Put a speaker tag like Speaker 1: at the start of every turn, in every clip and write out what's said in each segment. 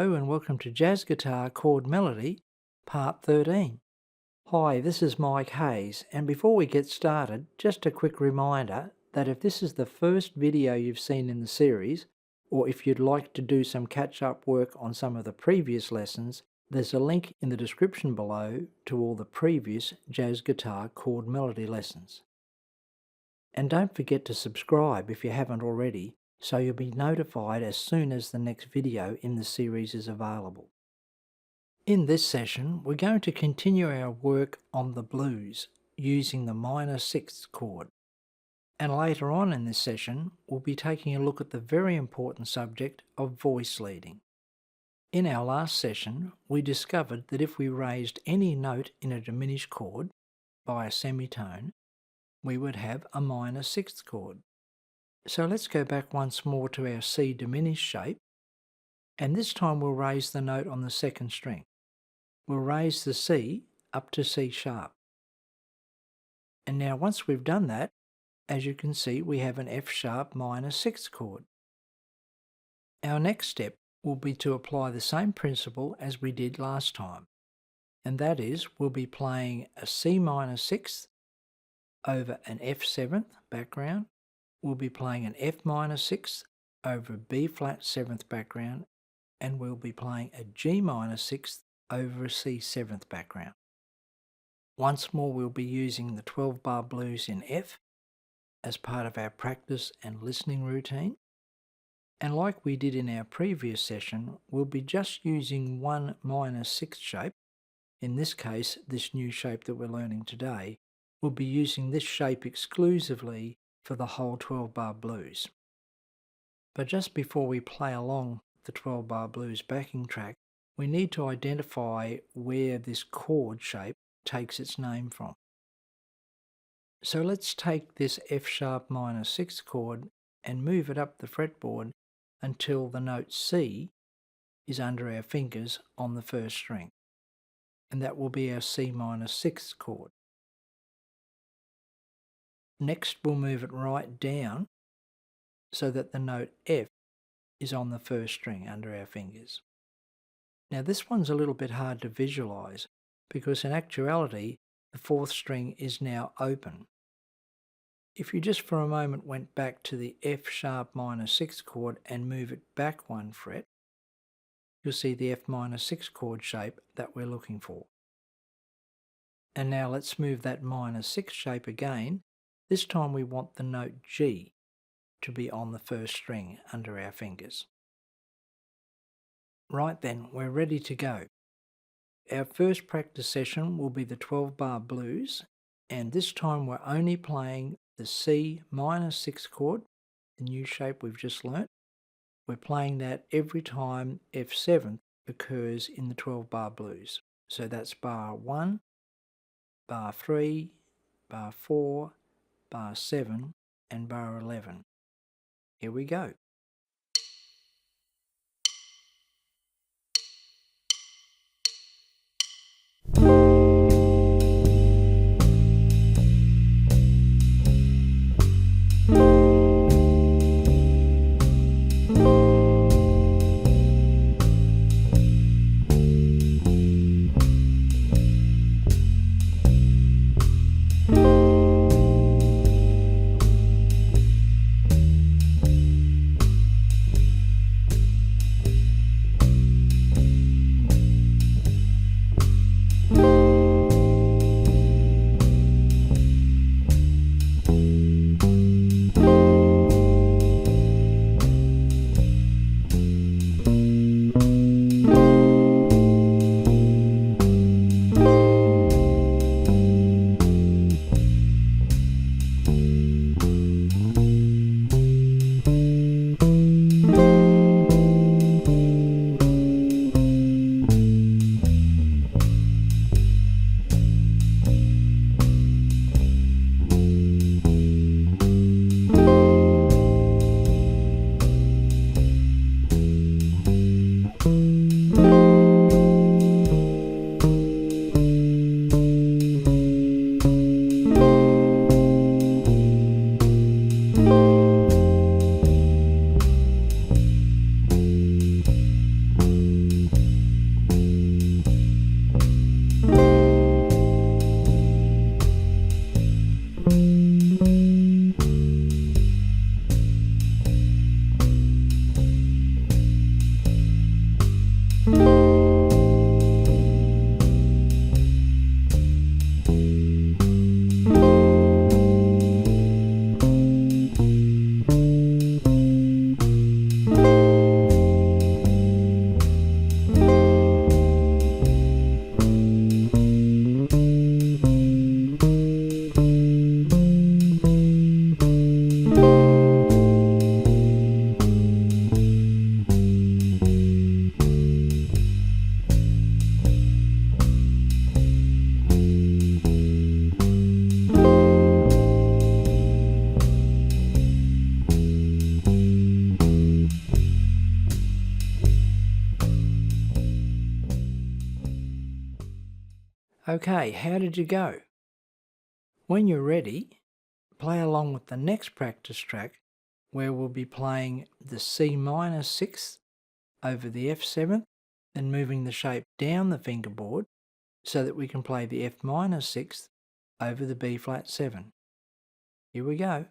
Speaker 1: Hello and welcome to Jazz Guitar Chord-melody, Part 13. Hi, this is Mike Hayes, and before we get started, just a quick reminder that if this is the first video you've seen in the series, or if you'd like to do some catch-up work on some of the previous lessons, there's a link in the description below to all the previous Jazz Guitar Chord-melody lessons. And don't forget to subscribe if you haven't already, so you'll be notified as soon as the next video in the series is available. In this session, we're going to continue our work on the blues using the minor sixth chord. And later on in this session, we'll be taking a look at the very important subject of voice leading. In our last session, we discovered that if we raised any note in a diminished chord by a semitone, we would have a minor sixth chord. So let's go back once more to our C diminished shape, and this time we'll raise the note on the second string. We'll raise the C up to C sharp. And now once we've done that, as you can see, we have an F sharp minor sixth chord. Our next step will be to apply the same principle as we did last time, and that is we'll be playing a C minor sixth over an F seventh background. We'll be playing an F minor sixth over a B flat seventh background, and we'll be playing a G minor sixth over a C seventh background. Once more, we'll be using the 12-bar blues in F as part of our practice and listening routine. And like we did in our previous session, we'll be just using one minor sixth shape. In this case, this new shape that we're learning today, we'll be using this shape exclusively for the whole 12-bar blues. But just before we play along the 12-bar blues backing track, we need to identify where this chord shape takes its name from. So let's take this F sharp minor sixth chord and move it up the fretboard until the note C is under our fingers on the first string. And that will be our C minor sixth chord. Next, we'll move it right down so that the note F is on the first string under our fingers. Now this one's a little bit hard to visualize because in actuality the fourth string is now open. If you just for a moment went back to the F sharp minor sixth chord and move it back one fret, you'll see the F minor sixth chord shape that we're looking for. And now let's move that minor sixth shape again. This time we want the note G to be on the first string under our fingers. Right then, we're ready to go. Our first practice session will be the 12-bar blues, and this time we're only playing the C minor sixth chord, the new shape we've just learnt. We're playing that every time F7 occurs in the 12-bar blues. So that's bar 1, bar 3, bar 4, bar 7 and bar 11. Here we go. Okay, how did you go? When you're ready, play along with the next practice track where we'll be playing the C minor 6th over the F7th, then moving the shape down the fingerboard so that we can play the F minor 6th over the B flat 7. Here we go.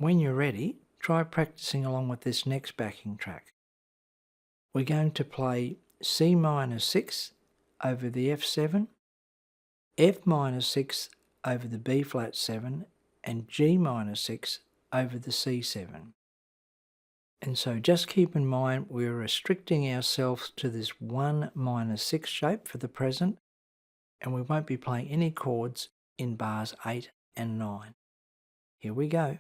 Speaker 1: When you're ready, try practicing along with this next backing track. We're going to play C minor 6 over the F7, F minor 6 over the B flat 7, and G minor 6 over the C7. And so just keep in mind we're restricting ourselves to this 1 minor 6 shape for the present, and we won't be playing any chords in bars 8 and 9. Here we go.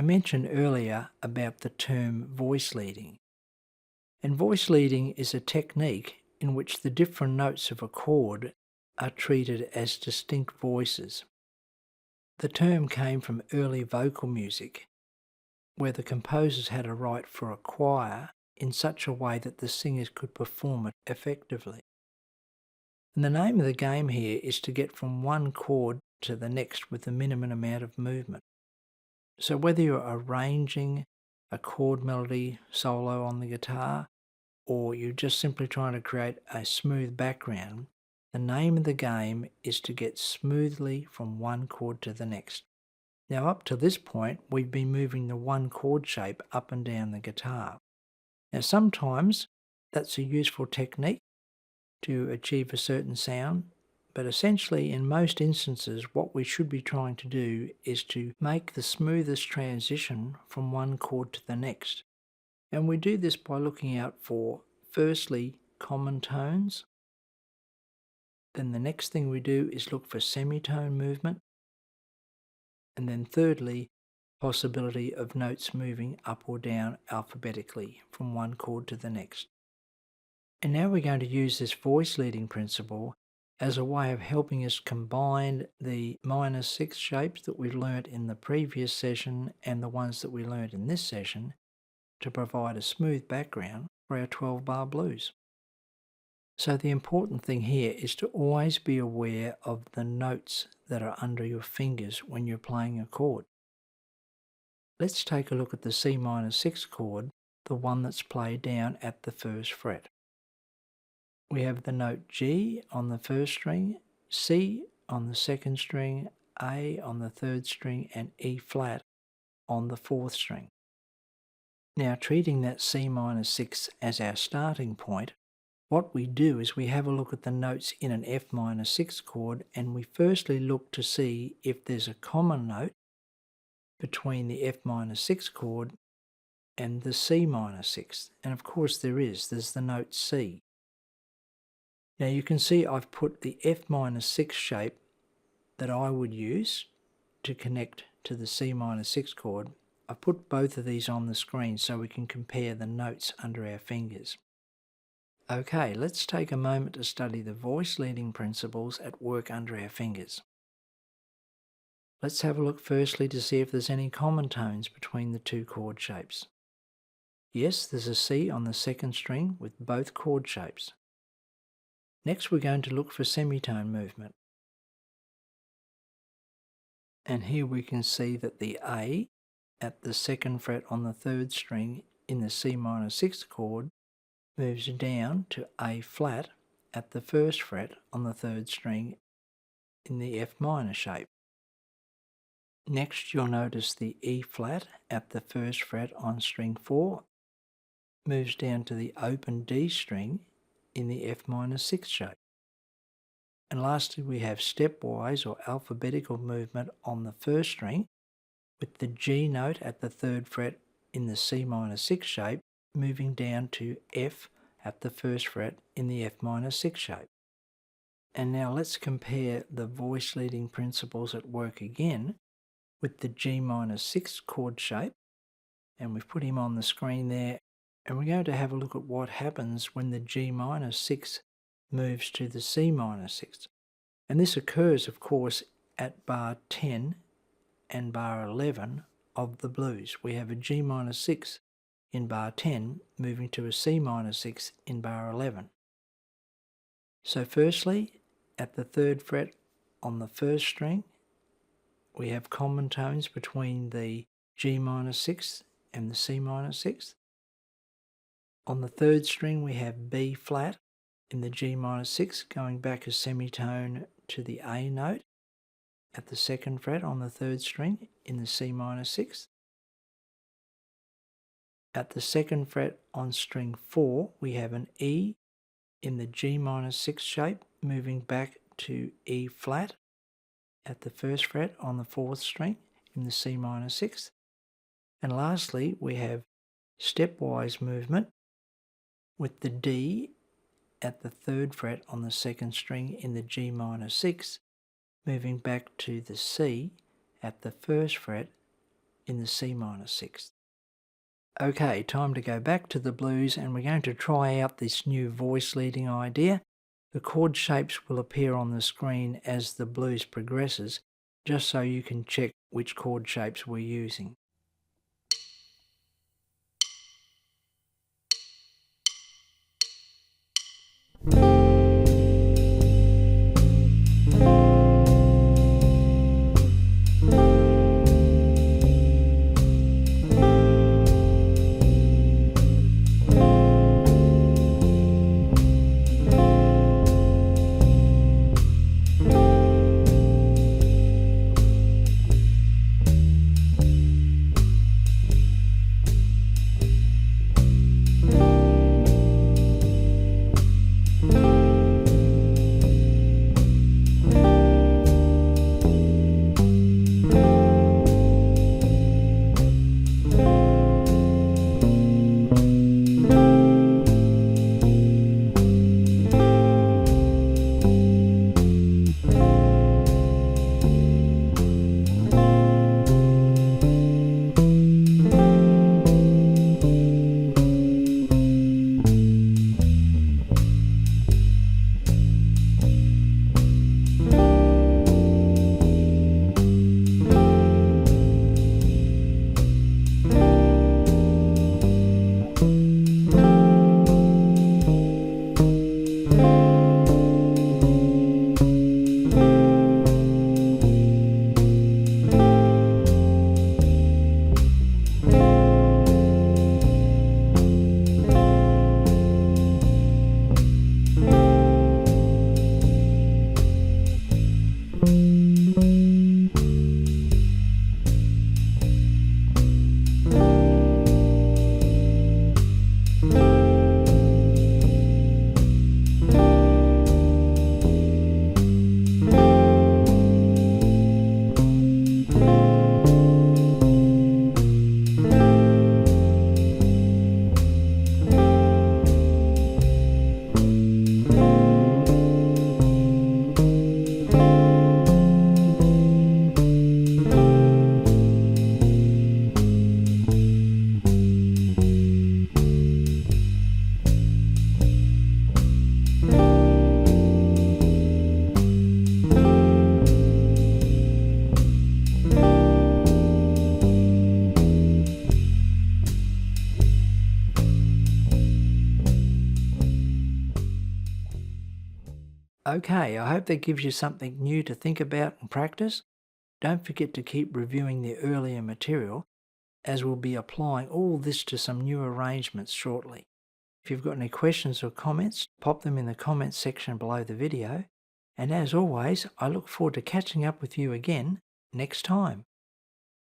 Speaker 1: mentioned earlier about the term voice leading. And voice leading is a technique in which the different notes of a chord are treated as distinct voices. The term came from early vocal music, where the composers had a write for a choir in such a way that the singers could perform it effectively. And the name of the game here is to get from one chord to the next with the minimum amount of movement. So whether you're arranging a chord melody solo on the guitar, or you're just simply trying to create a smooth background, the name of the game is to get smoothly from one chord to the next. Now up to this point, we've been moving the one chord shape up and down the guitar. Now sometimes that's a useful technique to achieve a certain sound, but essentially in most instances what we should be trying to do is to make the smoothest transition from one chord to the next. And we do this by looking out for, firstly, common tones. Then the next thing we do is look for semitone movement. And then thirdly, possibility of notes moving up or down alphabetically from one chord to the next. And now we're going to use this voice leading principle as a way of helping us combine the minor 6 shapes that we learnt in the previous session and the ones that we learnt in this session to provide a smooth background for our 12-bar blues. So the important thing here is to always be aware of the notes that are under your fingers when you're playing a chord. Let's take a look at the C minor 6 chord, the one that's played down at the 1st fret. We have the note G on the 1st string, C on the 2nd string, A on the 3rd string, and E flat on the 4th string. Now, treating that C minor 6 as our starting point, what we do is we have a look at the notes in an F minor 6 chord, and we firstly look to see if there's a common note between the F minor 6 chord and the C minor 6. And of course there is. There's the note C. Now you can see I've put the F minor 6 shape that I would use to connect to the C minor 6 chord. I've put both of these on the screen so we can compare the notes under our fingers. Okay, let's take a moment to study the voice leading principles at work under our fingers. Let's have a look firstly to see if there's any common tones between the two chord shapes. Yes, there's a C on the 2nd string with both chord shapes. Next we're going to look for semitone movement. And here we can see that the A at the 2nd fret on the 3rd string in the C minor 6th chord moves down to A flat at the 1st fret on the 3rd string in the F minor shape. Next you'll notice the E flat at the 1st fret on string 4 moves down to the open D string in the F minor 6 shape. And lastly we have stepwise or alphabetical movement on the 1st string with the G note at the 3rd fret in the C minor 6 shape moving down to F at the 1st fret in the F minor 6 shape. And now let's compare the voice leading principles at work again with the G minor 6 chord shape, and we've put him on the screen there, and we're going to have a look at what happens when the G minor 6 moves to the C minor 6. And this occurs of course at bar 10 and bar 11 of the blues. We have a G minor 6 in bar 10 moving to a C minor 6 in bar 11. So firstly, at the 3rd fret on the 1st string, we have common tones between the G minor 6 and the C minor 6. On the 3rd string we have B flat in the G minor 6 going back a semitone to the A note at the 2nd fret on the 3rd string in the C minor 6. At the 2nd fret on string 4 we have an E in the G minor 6 shape moving back to E flat at the 1st fret on the 4th string in the C minor 6. And lastly we have stepwise movement with the D at the 3rd fret on the 2nd string in the G minor 6 moving back to the C at the 1st fret in the C minor sixth. Okay, time to go back to the blues, and we're going to try out this new voice leading idea. The chord shapes will appear on the screen as the blues progresses, just so you can check which chord shapes we're using. Okay, I hope that gives you something new to think about and practice. Don't forget to keep reviewing the earlier material, as we'll be applying all this to some new arrangements shortly. If you've got any questions or comments, pop them in the comments section below the video. And as always, I look forward to catching up with you again next time.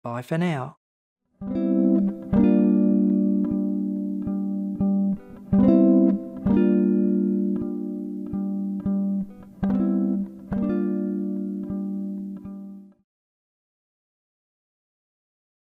Speaker 1: Bye for now.